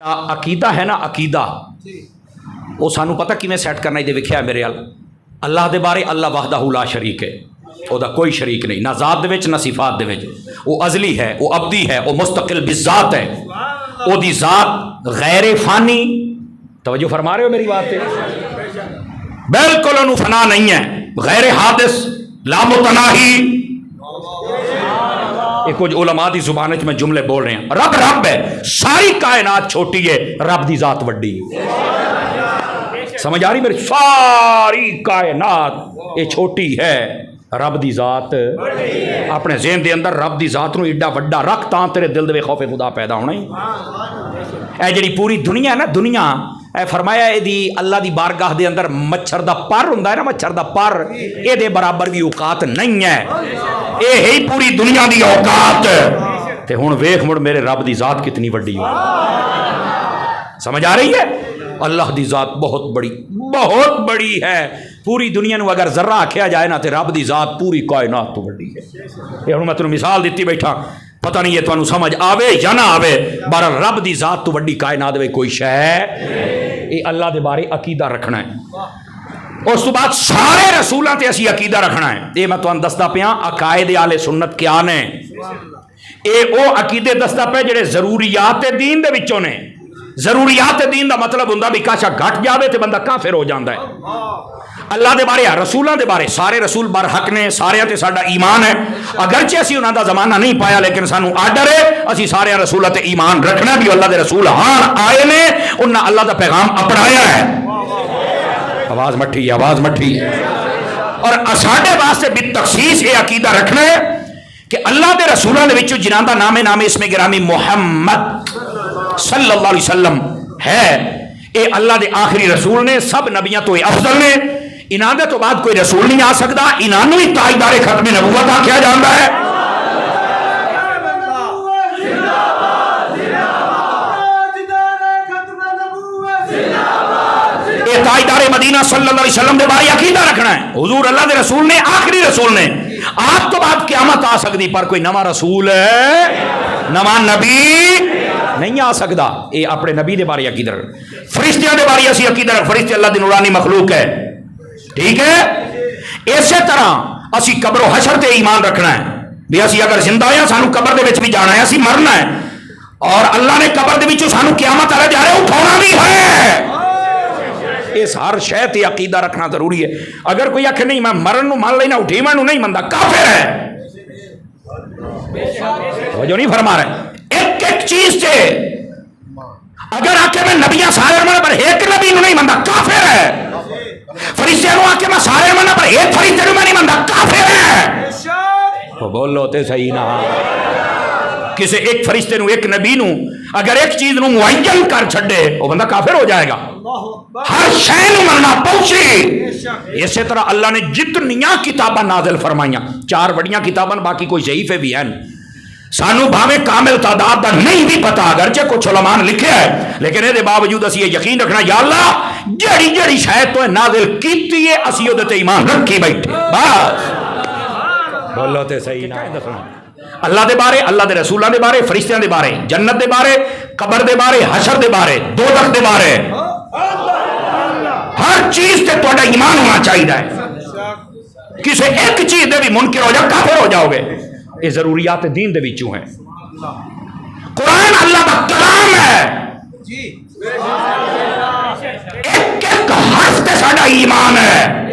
عقیدہ ہے نا عقیدہ وہ سانو پتہ کیویں سیٹ کرنا یہ ویکھیا میرے ال اللہ دے بارے اللہ وحدہ لا شریک ہے او دا کوئی شریک نہیں نہ ذات دے وچ نہ صفات دے وچ وہ ازلی ہے وہ ابدی ہے وہ مستقل بالذات ہے او دی ذات غیر فانی توجہ فرما رہے ہو میری بات پہ بالکل انہوں فنا نہیں ہے غیر حادث لا متناہی کچھ علماء دی زبان میں جملے بول رہے ہیں رب رب ہے ساری کائنات چھوٹی ہے رب دی ذات وڈی سمجھ آ رہی میری ساری کائنات یہ چھوٹی ہے رب دی ذات اپنے ذہن دے اندر رب دی ذات نو ایڈا وڈا رکھ تاں تیرے دل دے خوف خدا پیدا ہونا ہی اے جڑی پوری دنیا ہے نا دنیا اے فرمایا اے دی اللہ دی بارگاہ دے اندر مچھر دا پر ہوندا ہے نا مچھر دا پر اے دے برابر بھی اوقات نہیں ہے اے ہی پوری دنیا دی اوقات تے ہن ویکھ مڑ میرے رب دی ذات کتنی وڈی ہو سمجھ آ رہی ہے اللہ دی ذات بہت بڑی ہے پوری دنیا نو اگر ذرہ آکھیا جائے نا تے رب دی ذات پوری کائنات تو وڈی ہے یہ ہن میں تینوں مثال دیتی بیٹھا پتہ نہیں یہ تانوں سمجھ آوے یا نہ آوے بہرحال رب دی ذات تو وڈی کائنات وچ کوئی شے یہ اللہ دے بارے عقیدہ رکھنا ہے اس تو بعد سارے رسولاں تے اسی عقیدہ رکھنا ہے یہ میں تانوں دسدا پیاں عقائد اہل سنت کیا نے اے او عقیدے دسدا پے جڑے ضروریات دین دے وچوں نے ضروریات دین دا مطلب ہوندا بھی کاشا گھٹ جاوے تے بندہ کافر ہو جاندا ہے اللہ دے بارے رسولاں دے بارے سارے رسول برحق نے سارے تے ساڈا ایمان ہے اگرچہ اسی انہاں دا زمانہ نہیں پایا لیکن سانو آرڈر ہے اسی سارے رسولاں تے ایمان رکھنا بھی اللہ دے رسول ہاں آئے نے انہاں اللہ دا پیغام اپنایا ہے آواز مٹھی ہے اور ساڈے واسطے بالتخصیص یہ عقیدہ رکھنا ہے کہ اللہ دے رسولاں دے وچوں جنہاں دا نام اسم گرامی محمد صلی اللہ علیہ وسلم ہے اے اللہ دے آخری رسول نے سب نبیاں تو افضل نے انہاں دے تو بعد کوئی رسول نہیں آ سکتا انہاں نو ہی تاجدار ختم نبوت آکھیا جاندا ہے اے تاجدار مدینہ صلی اللہ علیہ وسلم دے بارے عقیدہ رکھنا ہے حضور اللہ دے رسول نے آخری رسول نے آپ تو بعد قیامت آ سکتی پر کوئی نواں رسول نواں نبی نہیں آ سکتا یہ اپنے نبی دے بارے عقیدہ رکھ فرشتیاں دے بارے اسی عقیدہ رکھ فرشتے اللہ دی نورانی مخلوق ہے ٹھیک ہے اسی طرح اسی قبر و حشر تے ایمان رکھنا ہے بھی اسی اگر زندہ ہیں سانو قبر دے وچ بھی جانا ہے اسی مرنا ہے اور اللہ نے قبر دے وچوں سانو قیامت والے جا رہے اٹھانا بھی ہے اس ہر شے تے عقیدہ رکھنا ضروری ہے اگر کوئی آکھے نہیں میں مرن نو مان لینا اٹھیون نو نہیں مندا کافر ہے وہ جو نہیں فرما رہے ایک چیز سے اگر آکے میں نبیاں سارے مانا پر ایک نبی نو نہیں مندا کافر ہے فرشتے نو آکے میں سارے مانا پر ایک فرشتے نو نہیں مندا کافر ہے وہ بولو تے صحیح نہ کسی ایک فرشتے نو ایک نبی نو اگر ایک چیز نو معین کر چھڑے وہ بندہ کافر ہو جائے گا ہر شے نو مننا پہنچی اسی طرح اللہ نے جتنیاں کتاباں نازل فرمائیاں 4 بڑیاں کتاباں باقی کوئی ضعیف بھی ہیں سانو بھاویں کامل تعداد دا نہیں بھی پتا اگرچہ کچھ علماء نے لکھے ہے لیکن اے دے باوجود اسی یہ یقین رکھنا یا اللہ جڑی شاید تو نازل کیتی ہے اسی او تے ایمان رکھی بیٹھے بس بولو تے صحیح نہ دسنا اللہ دے بارے اللہ دے رسولاں دے بارے فرشتیاں دے بارے جنت دے بارے قبر دے بارے حشر دے بارے دوزخ دے بارے ہر چیز تے تہاڈا ایمان ہونا چاہیے کسی ایک چیز دے بھی منکر ہو جاؤ کافر ہو جاؤ گے یہ ضروریات دین دے وچوں ہیں قرآن اللہ کا کلام ہے ایک حرف تے ساڈا ایمان ہے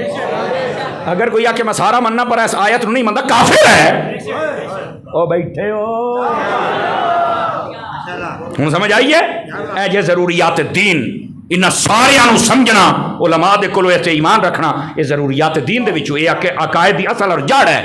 اگر کوئی آکے میں سارا مننا پر اس آیت نہیں مندا کافر ہے او بیٹھے ہو ہن سمجھ آئیے اے جے ضروریات دین انہاں ساریاں نو سمجھنا علماء دے کولوں ایمان رکھنا یہ ضروریات دین دے وچوں یہ عقائد دی اصل اور جڑ ہے